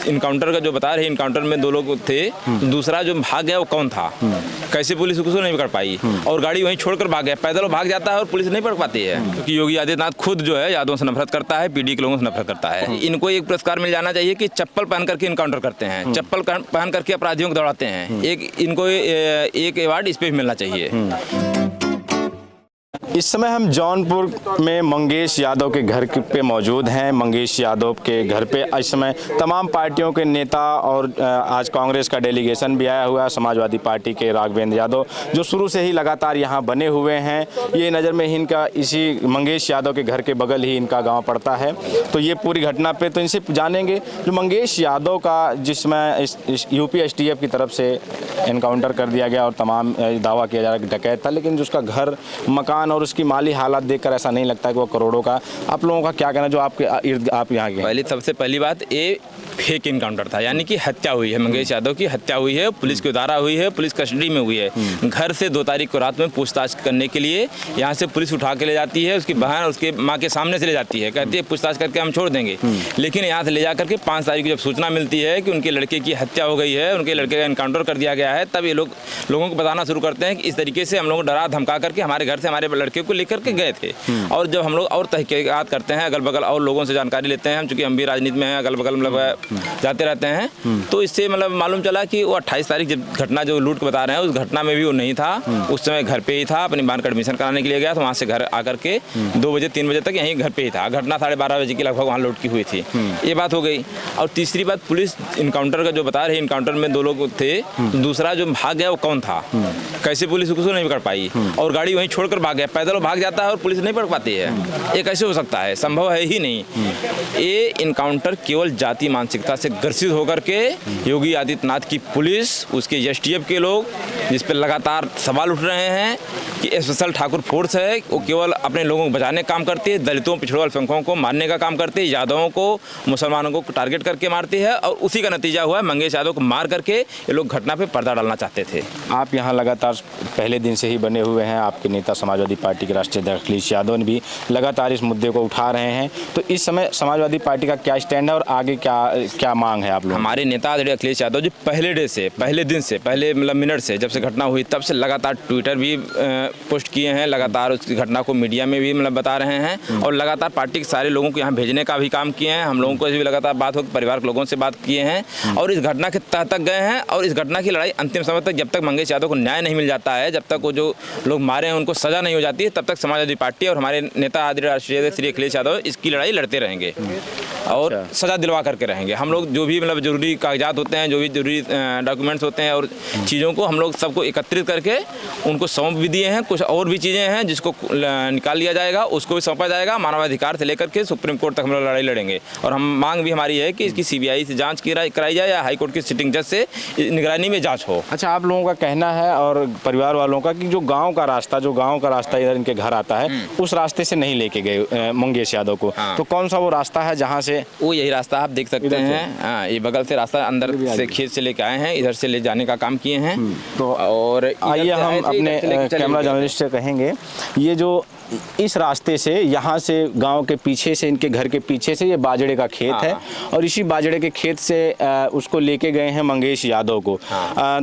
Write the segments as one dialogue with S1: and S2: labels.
S1: Encounter का जो बता रहे, इनकाउंटर में 2 लोग थे, दूसरा जो भाग गया वो कौन था, कैसे पुलिस उसको नहीं पकड़ पाई, और गाड़ी वहीं छोड़कर भाग गया। पैदल भाग जाता है और पुलिस नहीं पकड़ पाती है, क्योंकि योगी आदित्यनाथ खुद जो है यादवों से नफरत करता है, पीडी के लोगों से नफरत करता है। इनको एक पुरस्कार मिल जाना चाहिए कि चप्पल पहन करके इनकाउंटर करते हैं, चप्पल पहन करके अपराधियों को दौड़ाते हैं। इनको एक अवार्ड इस पे भी मिलना चाहिए।
S2: इस समय हम जौनपुर में मंगेश यादव के घर पे मौजूद हैं। मंगेश यादव के घर पे इस समय तमाम पार्टियों के नेता और आज कांग्रेस का डेलीगेशन भी आया हुआ है, समाजवादी पार्टी के राघवेंद्र यादव जो शुरू से ही लगातार यहाँ बने हुए हैं। ये नज़र में ही इनका इसी मंगेश यादव के घर के बगल ही इनका गाँव पड़ता है। तो ये पूरी घटना पे तो इनसे जानेंगे जो मंगेश यादव का जिसमें इस यूपी एसटीएफ की तरफ से इनकाउंटर कर दिया गया और तमाम दावा किया जा रहा है कि डकैत था, लेकिन जो उसका घर मकान और उसकी माली हालात देखकर ऐसा नहीं लगता है कि वो करोड़ों का। आप लोगों का क्या कहना जो आपके इर्द आप यहाँ के?
S1: सबसे पहली बात, ये फेक इनकाउंटर था, यानी कि हत्या हुई है, मंगेश यादव की हत्या हुई है, पुलिस की उतारा हुई है, पुलिस कस्टडी में हुई है। घर से 2 तारीख को रात में पूछताछ करने के लिए यहाँ से पुलिस उठा के ले जाती है, उसकी बहन उसके माँ के सामने से ले जाती है, कहती है पूछताछ करके हम छोड़ देंगे। लेकिन यहाँ से ले जा करके 5 तारीख को जब सूचना मिलती है कि उनके लड़के की हत्या हो गई है, उनके लड़के का इनकाउंटर कर दिया गया है, तब ये लोगों को बताना शुरू करते हैं कि इस तरीके से हम लोग डरा धमका करके हमारे घर से हमारे लड़के को लेकर के गए थे। और जब हम लोग और तहकीकात करते हैं, अगल बगल और लोगों से जानकारी लेते हैं, हम चूँकि हम भी राजनीति में हैं, अगल बगल मतलब जाते रहते हैं, तो इससे मतलब मालूम चला कि वो 28 तारीख जब घटना जो लूट के बता रहे हैं, उस घटना में भी वो नहीं था। उस समय घर पे ही था, अपनी बहन का एडमिशन कराने के लिए गया, तो वहाँ से घर आकर के 2 बजे 3 बजे तक यहीं घर पे ही था। घटना 12:30 बजे के लगभग वहाँ लूट की हुई थी। ये बात हो गई। और तीसरी बात, पुलिस इनकाउंटर का जो बता रहे, इनकाउंटर में 2 लोग थे, दूसरा जो भाग गया वो कौन था, कैसे पुलिस उसको नहीं पकड़ पाई, और गाड़ी वहीं छोड़कर भाग गया। पैदल भाग जाता है और पुलिस नहीं पकड़ पाती है। ये कैसे हो सकता है? संभव है ही नहीं। ये इनकाउंटर केवल जाति मानसिकता से ग्रसित होकर के योगी आदित्यनाथ की पुलिस, उसके एसटीएफ के लोग, जिस पर लगातार सवाल उठ रहे हैं कि स्पेशल ठाकुर फोर्स है, वो केवल अपने लोगों को बचाने का काम करती है, दलितों पिछड़ों अल्पसंख्यकों को मारने का काम करती है, यादवों को मुसलमानों को टारगेट करके मारती है, और उसी का नतीजा हुआ है मंगेश यादव को मार करके ये लोग घटना पे पर्दा डालना चाहते थे।
S2: आप यहाँ लगातार पहले दिन से ही बने हुए हैं, आपके नेता समाजवादी पार्टी के राष्ट्रीय अध्यक्ष अखिलेश यादव ने भी लगातार इस मुद्दे को उठा रहे हैं। तो इस समय समाजवादी पार्टी का क्या स्टैंड है और आगे क्या मांग है आप लोग?
S1: हमारे नेता अखिलेश यादव जी पहले दिन से मतलब मिनट से जब से घटना हुई तब से लगातार ट्विटर भी पोस्ट किए हैं, लगातार उसकी घटना को मीडिया में भी मतलब बता रहे हैं, और लगातार पार्टी के सारे लोगों को यहाँ भेजने का भी काम किए हैं। हम लोगों को भी लगातार बात हो, परिवार के लोगों से बात किए हैं, और इस घटना के तह तक गए हैं। और इस घटना की लड़ाई अंतिम समय तक, जब तक मंगेश यादव को न्याय नहीं मिल जाता है, जब तक वो जो लोग मारे हैं उनको सजा नहीं हो जाती है, तब तक समाजवादी पार्टी और हमारे नेता आदरणीय राष्ट्रीय अध्यक्ष श्री अखिलेश यादव इसकी लड़ाई लड़ते रहेंगे और सजा दिलवा करके रहेंगे। हम लोग जो भी मतलब जरूरी कागजात होते हैं, जो भी जरूरी डॉक्यूमेंट्स होते हैं और चीज़ों को हम लोग सबको एकत्रित करके उनको सौंप भी दिए हैं। कुछ और भी चीज़ें हैं जिसको निकाल लिया जाएगा, उसको भी सौंपा जाएगा। मानवाधिकार से लेकर के सुप्रीम कोर्ट तक हम लोग लड़ाई लड़ेंगे, और हम मांग भी हमारी है कि इसकी सीबीआई से जांच कराई जाए या हाईकोर्ट की सिटिंग जज से निगरानी में जांच हो।
S2: अच्छा, आप लोगों का कहना है और परिवार वालों का कि जो गाँव का रास्ता इधर इनके घर आता है, उस रास्ते से नहीं लेके गए मंगेश यादव को। तो कौन सा वो रास्ता है जहाँ से?
S1: वो यही रास्ता आप देख सकते हैं। हाँ, ये बगल से रास्ता अंदर से खेत से लेके आए हैं, इधर से ले जाने का काम किए हैं।
S2: तो और आइए हम अपने कैमरा जर्नलिस्ट से कहेंगे, ये जो इस रास्ते से यहाँ से गांव के पीछे से, इनके घर के पीछे से ये बाजरे का खेत है, और इसी बाजरे के खेत से उसको लेके गए हैं मंगेश यादव को।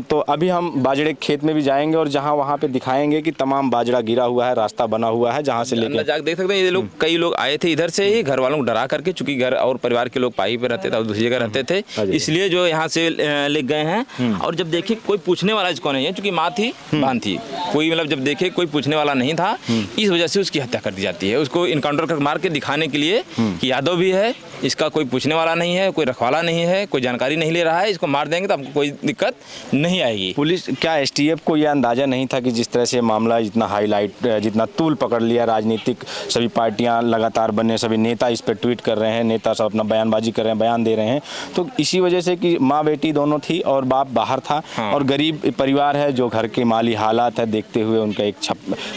S2: तो अभी हम बाजरे के खेत में भी जाएंगे और जहाँ वहाँ पे दिखाएंगे कि तमाम बाजरा गिरा हुआ है, रास्ता बना हुआ है जहाँ से लेके
S1: जाकर देख सकते हैं। ये लोग कई लोग आए थे इधर से ही, घर वालों को डरा करके, चूंकि घर और परिवार के लोग पाई पे रहते थे और दूसरी जगह रहते थे, इसलिए जो यहाँ से ले गए हैं। और जब देखे कोई पूछने वाला इसको नहीं है, चूंकि माँ थी बहन थी, कोई मतलब जब देखे कोई पूछने वाला नहीं था, इस वजह से उसकी हत्या कर दी जाती है। उसको इनकाउंटर कर मार के दिखाने के लिए कि यादव भी है, इसका कोई पूछने वाला नहीं है, कोई रखवाला नहीं है, कोई जानकारी नहीं ले रहा है, इसको मार देंगे तो हमको कोई दिक्कत नहीं आएगी।
S2: पुलिस क्या एसटीएफ को यह अंदाजा नहीं था कि जिस तरह से मामला जितना हाईलाइट, जितना तूल पकड़ लिया, राजनीतिक सभी पार्टियां लगातार बने, सभी नेता इस पर ट्वीट कर रहे हैं, नेता सब अपना बयानबाजी कर रहे हैं, बयान दे रहे हैं, तो इसी वजह से कि माँ बेटी दोनों थी और बाप बाहर था, और गरीब परिवार है, जो घर के माली हालात है देखते हुए उनका एक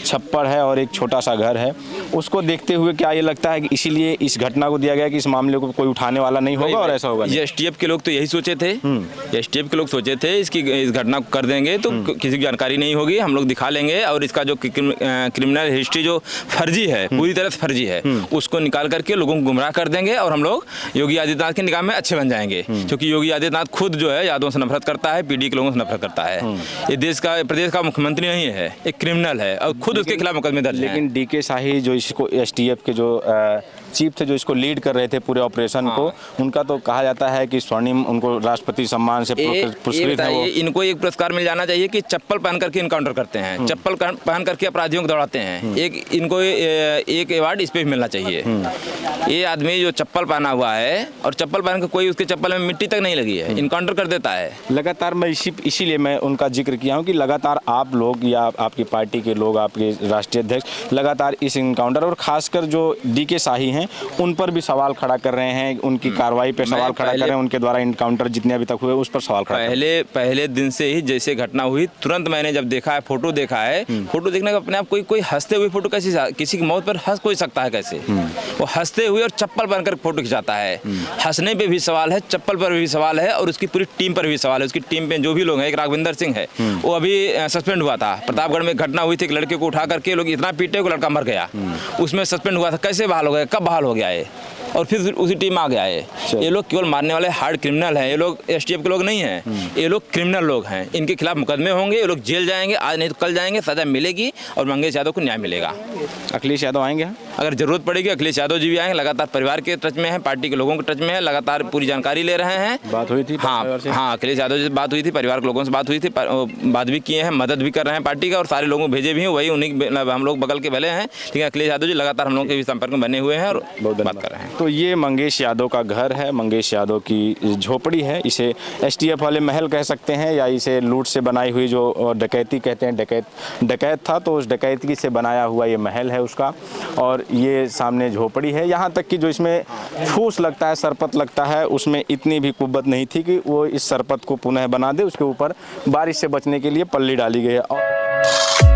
S2: छप्पर है और एक छोटा सा घर है, उसको देखते हुए क्या ये लगता है कि इसीलिए इस घटना को दिया गया कि इस मामले को कोई उठाने वाला नहीं होगा और ऐसा होगा?
S1: ये एसटीएफ के लोग तो यही सोचे थे, एसटीएफ के लोग सोचे थे इस घटना को कर देंगे तो किसी की जानकारी नहीं होगी, हम लोग दिखा लेंगे और इसका जो क्रिमिनल हिस्ट्री जो फर्जी है, पूरी तरह से फर्जी है, उसको निकाल करके लोगों को गुमराह कर देंगे और हम लोग योगी आदित्यनाथ की निगाह में अच्छे बन जाएंगे। क्योंकि योगी आदित्यनाथ खुद जो है यादवों से नफरत करता है, पीडी के लोगों से नफरत करता है। ये प्रदेश का मुख्यमंत्री नहीं है, एक क्रिमिनल है और खुद उसके खिलाफ मुकदमे दर्ज हैं।
S2: लेकिन डीके शाही जो इसको एसटीएफ के जो चीफ थे, जो इसको लीड कर रहे थे पूरे ऑपरेशन को, उनका तो कहा जाता है कि स्वर्णिम उनको राष्ट्रपति सम्मान से पुरस्कृत है वो।
S1: इनको एक पुरस्कार मिल जाना चाहिए कि चप्पल पहन करके इनकाउंटर करते हैं, चप्पल पहन करके अपराधियों को दौड़ाते हैं, इनको एक अवार्ड इस पे मिलना चाहिए। ये आदमी जो चप्पल पहना हुआ है और चप्पल पहन के कोई उसके चप्पल में मिट्टी तक नहीं लगी है, इनकाउंटर कर देता है
S2: लगातार। मैं इसीलिए मैं उनका जिक्र किया हूँ कि लगातार आप लोग या आपकी पार्टी के लोग, आपके राष्ट्रीय अध्यक्ष लगातार इस इनकाउंटर और खासकर जो डीके शाही हैं उन पर भी सवाल खड़ा कर रहे हैं, उनकी कार्रवाई पे सवाल खड़ा कर रहे हैं, उनके द्वारा इनकाउंटर जितने अभी तक हुए उस पर सवाल खड़ा।
S1: पहले दिन से ही जैसे घटना हुई तुरंत मैंने जब देखा है, फोटो देखा है, फोटो देखने का अपने आप कोई हंसते हुए फोटो कैसे, किसी की मौत पर हंस कोई सकता है कैसे? वो हंसते हुए और चप्पल पहनकर फोटो खिंचाता है। हंसने पे भी सवाल है, चप्पल पर भी सवाल है और उसकी पूरी टीम पर भी सवाल है। उसकी टीम पे जो भी लोग हैं, एक राघविंदर सिंह है, वो अभी सस्पेंड हुआ था। प्रतापगढ़ में घटना हुई थी, एक लड़के को उठा करके लोग इतना पीटे को लड़का मर गया, उसमें सस्पेंड हुआ था। कैसे बहाल हो गया, कब बहाल हो गया है और फिर उसी टीम आ गया है। ये लोग केवल मारने वाले हार्ड क्रिमिनल हैं, ये लोग एसटीएफ के लोग नहीं हैं, ये लोग क्रिमिनल लोग हैं। इनके खिलाफ मुकदमे होंगे, ये लोग जेल जाएंगे, आज नहीं तो कल जाएंगे, सजा मिलेगी और मंगेश यादव को न्याय मिलेगा।
S2: अखिलेश यादव आएंगे?
S1: अगर जरूरत पड़ेगी अखिलेश यादव जी भी आएंगे, लगातार परिवार के टच में है, पार्टी के लोगों के टच में है, लगातार पूरी जानकारी ले रहे हैं।
S2: बात हुई थी?
S1: हाँ, अखिलेश यादव जी से बात हुई थी, परिवार के लोगों से बात हुई थी, बात भी किए हैं, मदद भी कर रहे हैं पार्टी का और सारे लोगों को भेजे भी हैं, वही उन्हीं हम लोग बगल के भले हैं। ठीक है, अखिलेश यादव जी लगातार हम लोगों के भी संपर्क में बने हुए हैं और बात कर रहे हैं।
S2: तो ये मंगेश यादव का घर है, मंगेश यादव की झोपड़ी है, इसे एसटीएफ वाले महल कह सकते हैं या इसे लूट से बनाई हुई जो डकैती कहते हैं, डकैत था तो उस डकैती से बनाया हुआ ये महल है उसका। और ये सामने झोपड़ी है, यहाँ तक कि जो इसमें फूस लगता है, सरपत लगता है, उसमें इतनी भी कुव्वत नहीं थी कि वो इस सरपत को पुनः बना दे। उसके ऊपर बारिश से बचने के लिए पल्ली डाली गई है। और